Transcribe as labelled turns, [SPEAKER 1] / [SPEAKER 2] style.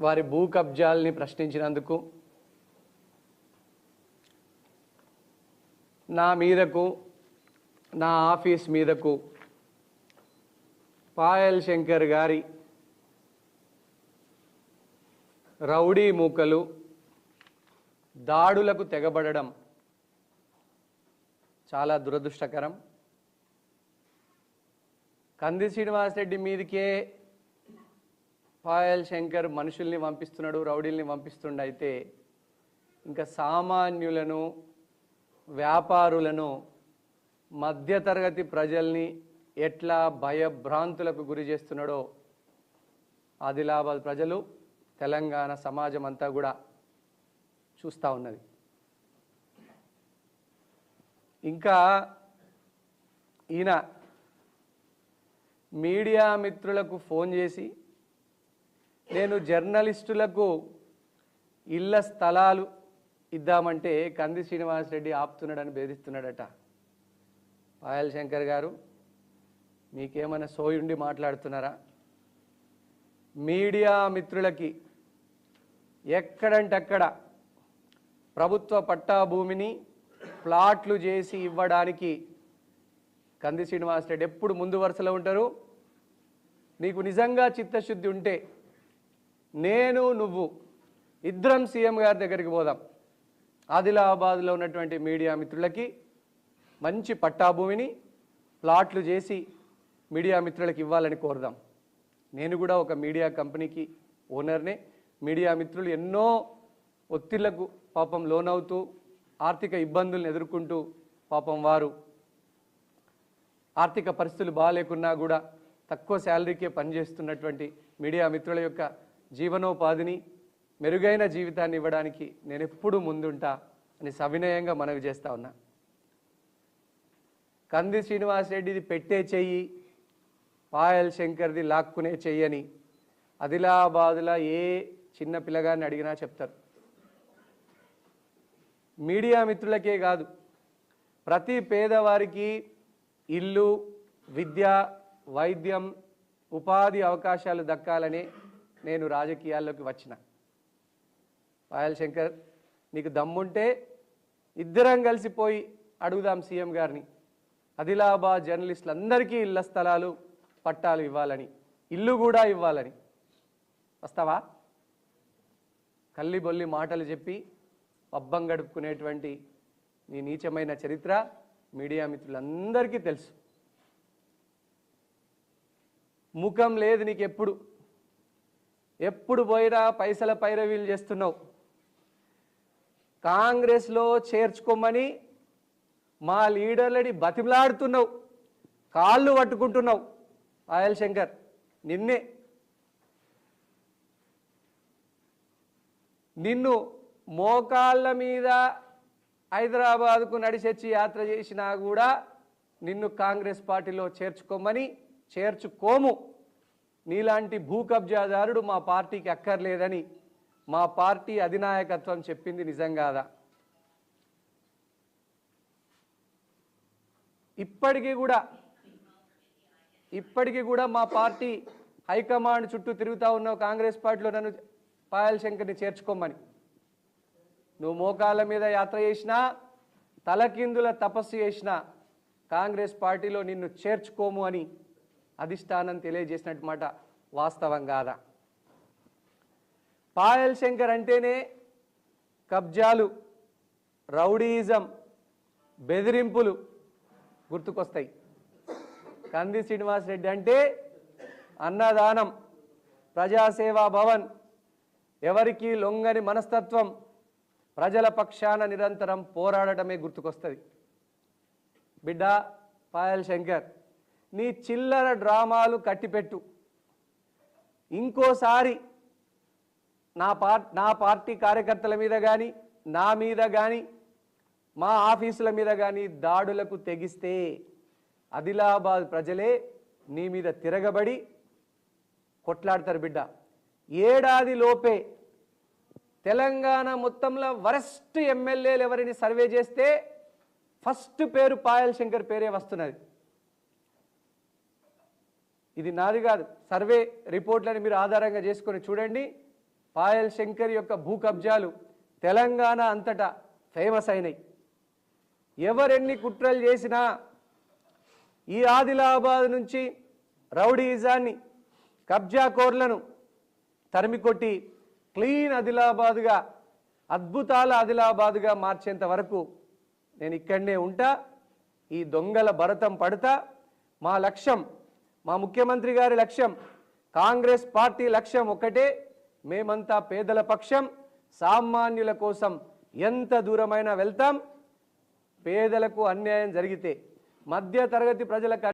[SPEAKER 1] వారి భూ కబ్జాల్ని ప్రశ్నించినందుకు, నా మీదకు, నా ఆఫీస్ మీదకు పాయల్ శంకర్ గారి రౌడీ మూకలు దాడులకు తెగబడడం చాలా దురదృష్టకరం. కంది శ్రీనివాసరెడ్డి మీదకే పాయల్ శంకర్ మనుషుల్ని పంపిస్తున్నాడు, రౌడీల్ని పంపిస్తుండైతే ఇంకా సామాన్యులను, వ్యాపారులను, మధ్యతరగతి ప్రజల్ని ఎట్లా భయభ్రాంతులకు గురి చేస్తున్నాడో ఆదిలాబాద్ ప్రజలు, తెలంగాణ సమాజం అంతా కూడా చూస్తూ ఉన్నది. ఇంకా ఈయన మీడియా మిత్రులకు ఫోన్ చేసి నేను జర్నలిస్టులకు ఇళ్ల స్థలాలు ఇద్దామంటే కంది శ్రీనివాసరెడ్డి ఆపుతున్నాడని బెదిరిస్తున్నాడట. పాయల్ శంకర్ గారు, మీకేమైనా సోయుండి మాట్లాడుతున్నారా? మీడియా మిత్రులకి ఎక్కడంటే అక్కడ ప్రభుత్వ పట్టా భూమిని ప్లాట్లు చేసి ఇవ్వడానికి కంది శ్రీనివాసరెడ్డి ఎప్పుడు ముందు వరుసలో ఉంటారు. నీకు నిజంగా చిత్తశుద్ధి ఉంటే నేను, నువ్వు ఇద్దరం సీఎం గారి దగ్గరికి పోదాం. ఆదిలాబాద్లో ఉన్నటువంటి మీడియా మిత్రులకి మంచి పట్టా భూమిని ప్లాట్లు చేసి మీడియా మిత్రులకు ఇవ్వాలని కోరుదాం. నేను కూడా ఒక మీడియా కంపెనీకి ఓనర్నే. మీడియా మిత్రులు ఎన్నో ఒత్తిళ్లకు పాపం లోనవుతూ ఆర్థిక ఇబ్బందులను ఎదుర్కొంటూ పాపం వారు ఆర్థిక పరిస్థితులు బాగాలేకున్నా కూడా తక్కువ శాలరీకే పనిచేస్తున్నటువంటి మీడియా మిత్రుల యొక్క జీవనోపాధిని, మెరుగైన జీవితాన్ని ఇవ్వడానికి నేను ఎప్పుడూ ముందుంటా అని సవినయంగా మనవి చేస్తా ఉన్నా. కంది శ్రీనివాసరెడ్డిది పెట్టే చెయ్యి, పాయల్ శంకర్ది లాక్కునే చెయ్యని ఆదిలాబాదులో ఏ చిన్న పిల్లగాన్ని అడిగినా చెప్తారు. మీడియా మిత్రులకే కాదు, ప్రతి పేదవారికి ఇల్లు, విద్య, వైద్యం, ఉపాధి అవకాశాలు దక్కాలని నేను రాజకీయాల్లోకి వచ్చిన. పాయల్ శంకర్, నీకు దమ్ముంటే ఇద్దరం కలిసిపోయి అడుగుదాం సీఎం గారిని, ఆదిలాబాద్ జర్నలిస్టులందరికీ ఇళ్ల స్థలాలు, పట్టాలు ఇవ్వాలని, ఇల్లు కూడా ఇవ్వాలని. వస్తావా? కల్లి బొల్లి మాటలు చెప్పి పబ్బం గడుపుకునేటువంటి నీ నీచమైన చరిత్ర మీడియా మిత్రులందరికీ తెలుసు. ముఖం లేదు నీకు. ఎప్పుడు పోయినా పైసల పైరవీలు చేస్తున్నావు. కాంగ్రెస్లో చేర్చుకోమని మా లీడర్లని బతిమలాడుతున్నావు, కాళ్ళు పట్టుకుంటున్నావు. పాయల్ శంకర్, నిన్ను మోకాళ్ళ మీద హైదరాబాద్కు నడిచెచ్చి యాత్ర చేసినా కూడా నిన్ను కాంగ్రెస్ పార్టీలో చేర్చుకోమని చేర్చుకోము. నీలాంటి భూ కబ్జాదారుడు మా పార్టీకి అక్కర్లేదని మా పార్టీ అధినాయకత్వం చెప్పింది నిజం కాదా? ఇప్పటికీ కూడా మా పార్టీ హైకమాండ్ చుట్టూ తిరుగుతూ ఉన్నావు కాంగ్రెస్ పార్టీలో నన్ను పాయల్ శంకర్ని చేర్చుకోమని. నువ్వు మోకాళ్ళ మీద యాత్ర చేసినా, తలకిందుల తపస్సు చేసినా కాంగ్రెస్ పార్టీలో నిన్ను చేర్చుకోము అని అధిష్టానం తెలియజేసినట్టు మాట వాస్తవం కాదా? పాయల్ శంకర్ అంటేనే కబ్జాలు, రౌడీయిజం, బెదిరింపులు గుర్తుకొస్తాయి. కంది శ్రీనివాసరెడ్డి అంటే అన్నదానం, ప్రజాసేవా భవన్, ఎవరికి లొంగని మనస్తత్వం, ప్రజల పక్షాన నిరంతరం పోరాడటమే గుర్తుకొస్తుంది. బిడ్డ పాయల్ శంకర్, నీ చిల్లర డ్రామాలు కట్టిపెట్టు. ఇంకోసారి నా పార్టీ కార్యకర్తల మీద కానీ, నా మీద కానీ, మా ఆఫీసుల మీద కానీ దాడులకు తెగిస్తే ఆదిలాబాద్ ప్రజలే నీ మీద తిరగబడి కొట్లాడతారు. బిడ్డ, ఏడాది లోపే తెలంగాణ మొత్తంలో వరస్ట్ ఎమ్మెల్యేలు ఎవరిని సర్వే చేస్తే ఫస్ట్ పేరు పాయల్ శంకర్ పేరే వస్తున్నది. ఇది నాది కాదు, సర్వే రిపోర్ట్లను మీరు ఆధారంగా చేసుకొని చూడండి. పాయల్ శంకర్ యొక్క భూ కబ్జాలు తెలంగాణ అంతటా ఫేమస్ అయినాయి. ఎవరెన్ని కుట్రలు చేసినా ఈ ఆదిలాబాద్ నుంచి రౌడీయిజాన్ని కబ్జా కోర్లను తరిమికొట్టి క్లీన్ ఆదిలాబాద్గా అద్భుతాల ఆదిలాబాద్గా మార్చేంత వరకు నేను ఇక్కడనే ఉంటా. ఈ దొంగల భరతం పడతా. మా లక్ష్యం, మా ముఖ్యమంత్రి గారి లక్ష్యం, కాంగ్రెస్ పార్టీ లక్ష్యం ఒకటే, మేమంతా పేదల పక్షం, సామాన్యుల కోసం ఎంత దూరమైనా వెళ్తాం. పేదలకు అన్యాయం జరిగితే, మధ్య తరగతి ప్రజలకు